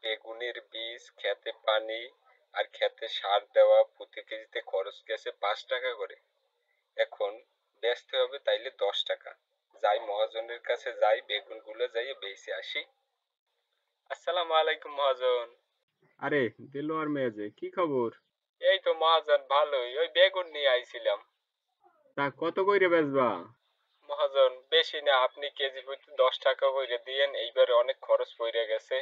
বেগুনের বীজ, খেতে পানি আর খেতে সার দেওয়া প্রতি কেজিতে খরচ গেছে 5 টাকা করে। এখন বেচতে হবে তাইলে 10 টাকা। যাই মহাজনের কাছে যাই, বেগুনগুলো যাই বেচে আসি। আসসালামু আলাইকুম মহাজন। আরে দেলোয়ার মেয়ে, কি খবর? এই তো মহাজন, ভালোই। ওই বেগুন নিয়ে আইছিলাম। তা কত কইরে বেচবা? মহাজন বেশি না, আপনি কেজি প্রতি 10 টাকা করে দিয়েন, এইবারে অনেক খরচ পড়ে গেছে।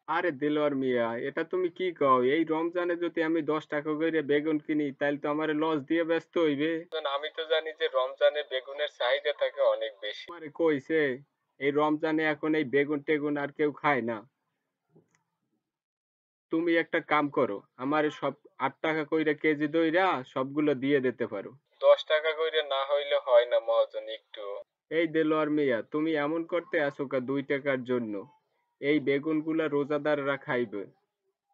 আরে দেলোয়ার মিয়া, এটা তুমি কি কও? এই রমজানে যদি আমি 10 টাকা কইরে বেগুন কিনি তাইলে তো আমারে লস দিয়ে বেচতে হইবে। মহাজন, আমি তো জানি যে রমজানে বেগুনের চাহিদা থাকে অনেক বেশি। আমারে কইছে এই রমজানে এখন এই বেগুন টেগুন আর কেউ খায় না। তুমি একটা কাম করো, আমারে সব 8 টাকা কইরা কেজি দইরা সবগুলো দিয়ে দিতে পারো। 10 টাকা করে না হইলে হয় না মহাজন একটু। এই দেলোয়ার মিয়া, তুমি এমন করতে আছো কা 2 টাকার জন্য? এই বেগুনগুলা রোজাদাররা খাইবে।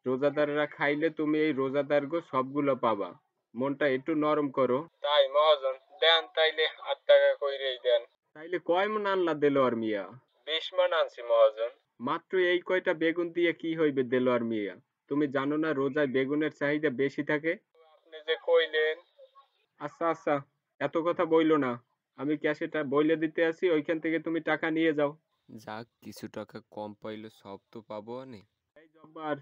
রোজাদাররা খাইলে তুমি এই রোজাদারগো সবগুলো পাবা। মনটা একটু নরম করো। তাই মহাজন, দেন তাইলে 8 টাকা কইরেই দেন। তাইলে কয় মন আনলা দেলোয়ার মিয়া? 20 মান আনছি মহাজন। মাত্র এই কয়টা বেগুন দিয়ে কি হইবে দেলোয়ার মিয়া? তুমি জানো না রোজায় বেগুনের চাহিদা বেশি থাকে? আপনি যে কইলেন। আচ্ছা আচ্ছা, এত কথা বইলো না। আমি ক্যাশে বইলে দিতে আসি, ওইখান থেকে তুমি টাকা নিয়ে যাও। যাক, কিছু টাকা কম পাইলে সব তো পাবো আনে। এই জব্বার,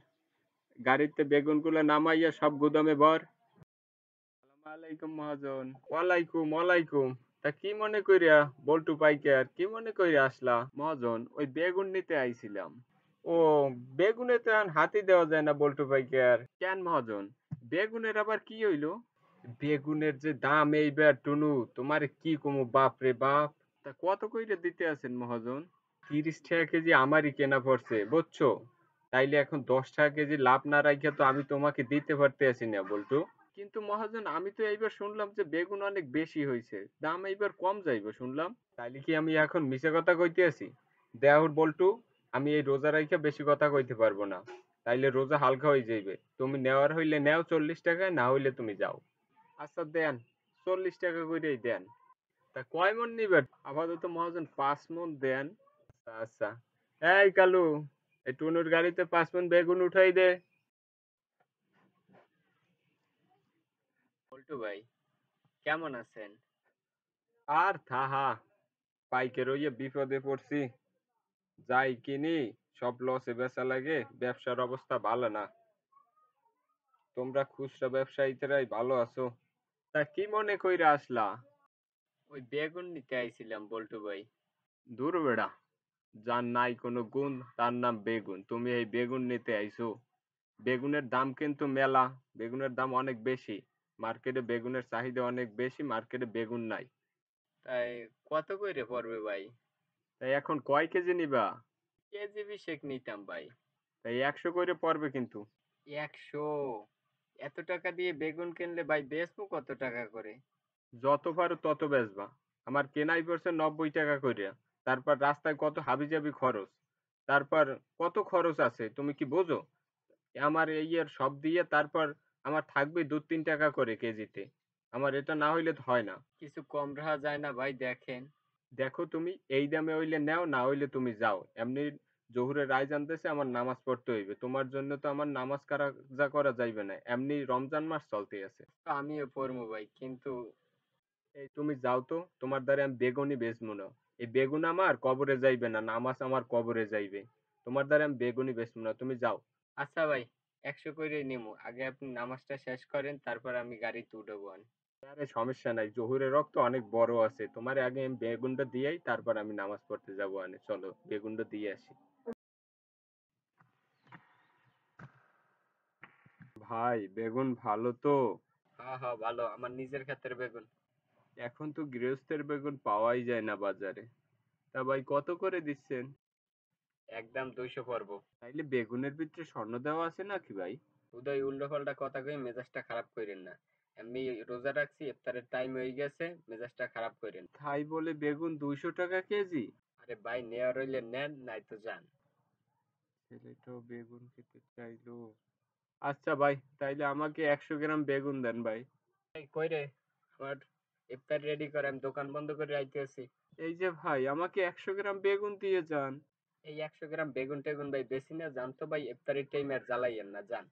গাড়িতে বেগুনগুলো নামাইয়া সব গুদামে ভর। আসসালামু আলাইকুম মহাজন। ওয়ালাইকুম। তা কি মনে কইরা বল্টু পাইকার, কি মনে কইরা আসলা? মহাজন, ওই বেগুন নিতে আইছিলাম। ও, বেগুনে তো এখন হাতই দেওয়া যায় না বল্টু পাইকার। কেন মহাজন? বেগুনের আবার কি হইলো? বেগুনের যে দাম এইবার টুনু, তোমারে কি কমু, বাপ রে বাপ। তা কত কইরা দিতে আছেন মহাজন? 30 টাকা কেজি আমারই কেনা পড়ছে, বুঝছো? তাইলে এখন 10 টাকা কেজি লাভ না রাইখা তো আমি তোমাকে দিতে পারতেছি না বল্টু। কিন্তু মহাজন, আমি তো এইবার শুনলাম যে বেগুন অনেক বেশি হইছে, দাম এইবার কম যাইবো শুনলাম। তাইলে কি আমি এখন মিছা কথা কইতে আছি? দেখ বল্টু, আমি এই রোজা রাইখা বেশি কথা কইতে পারবো না। তাইলে রোজা হালকা হয়ে যাইবে। তুমি নেওয়ার হইলে নেও 40 টাকায়, না হইলে তুমি যাও। আচ্ছা দেন, 40 টাকা কইরেই দেন। তা কয় মন নিবেন? আপাতত মহাজন 5 মন দেন। আচ্ছা আচ্ছা। এই কালু, এই টুনুর গাড়িতে 5 মন বেগুন উঠাই দে। পল্টু ভাই, কেমন আছেন? আর থাহা, পাইকে রইয়া বিপদে পড়ছি। যাই কিনি সব লসে বেচা লাগে, ব্যবসার অবস্থা ভালো না। তোমরা খুচরা ব্যবসায়ীরাই ভালো আছো। তা কি মনে কইরা আসলা? ওই বেগুন নিতে আইছিলাম বল্টু ভাই। দূর বেড়া, যার নাই কোনো গুণ তার নাম বেগুন, তুমি এই বেগুন নিতে আইছো? বেগুনের দাম কিন্তু মেলা, বেগুনের দাম অনেক বেশি। মার্কেটে বেগুনের চাহিদা অনেক বেশি, মার্কেটে বেগুন নাই। তাই কত কইরে পড়বে ভাই? তাই এখন কয় কেজি নিবা? কেজি বিশেক নিতাম ভাই। তাই 100 করে পড়বে কিন্তু। 100? এত টাকা দিয়ে বেগুন কিনলে ভাই বেচবো কত টাকা করে? যত পারো তত বেচবা। আমার কেনাই পড়ছে 90 টাকা কইরা। তারপর রাস্তায় কত হাবিজাবি খরচ। তারপর কত খরচ আছে তুমি কি বোঝো? আমার এই আর সব দিয়ে তারপর আমার থাকবে 2-3 টাকা করে কেজিতে। আমার এটা না হইলে তো হয় না। কিছু কম রাখা যায় না ভাই, দেখেন। দেখো তুমি এই দামে হইলে নেও, না হইলে তুমি যাও। এমনি জহুরের রায় জানতেছে আমার নামাজ পড়তে হইবে। তোমার জন্য তো আমার নামাজ কাজা করা যাইবে না। এমনি রমজান মাস চলতে আছে। তো আমিও পড়বো ভাই, কিন্তু এই তুমি যাও তো, তোমার দ্বারা আমি বেগুনই বেচবো না। এই বেগুন আমার কবরে যাইবে না, নামাজ আমার কবরে যাইবে। তোমার দ্বারা আমি বেগুনই বেচবো না, তুমি যাও। আচ্ছা ভাই, 100 কইরে নিমু। আগে আপনি নামাজটা শেষ করেন, তারপর আমি গাড়িতে উঠবো। আরে সমস্যা নাই, জহুরের রক্ত অনেক বড় আছে। তোমার আগে আমি বেগুনটা দিয়েই তারপর আমি নামাজ পড়তে যাবো। আনে চলো বেগুনটা দিয়ে আসি। ভাই বেগুন ভালো তো? হ্যাঁ হ্যাঁ, ভালো, আমার নিজের ক্ষেতের বেগুন। এখন তো গৃহস্থের বেগুন পাওয়াই যায় না বাজারে। তা ভাই কত করে দিচ্ছেন? একদম 200 পড়বো। তাইলে বেগুনের ভিতরে স্বর্ণ দেওয়া আছে নাকি ভাই? উদয় উল্টোপাল্টা কথা কই মেজাজটা খারাপ কইরেন না। এমনি রোজা রাখছি, ইফতারের টাইম হয়ে গেছে, মেজাজটা খারাপ কইরেন না। তাই বলে বেগুন 200 টাকা কেজি? আরে ভাই, নেওয়ার হইলে নেন, নাই তো যান। ছেলেটাও বেগুন খেতে চাইলো। আচ্ছা ভাই, তাইলে আমাকে 100 গ্রাম বেগুন দেন ভাই। এই কই রে, আমার ইফতার রেডি করে, আমি দোকান বন্ধ করে আইতে আছি। এই যে ভাই, আমাকে 100 গ্রাম বেগুন দিয়ে যান। এই 100 গ্রাম বেগুন টেগুন ভাই বেশি না, জান তো ভাই, ইফতারির টাইমে আর জ্বালাইয়েন না, জান।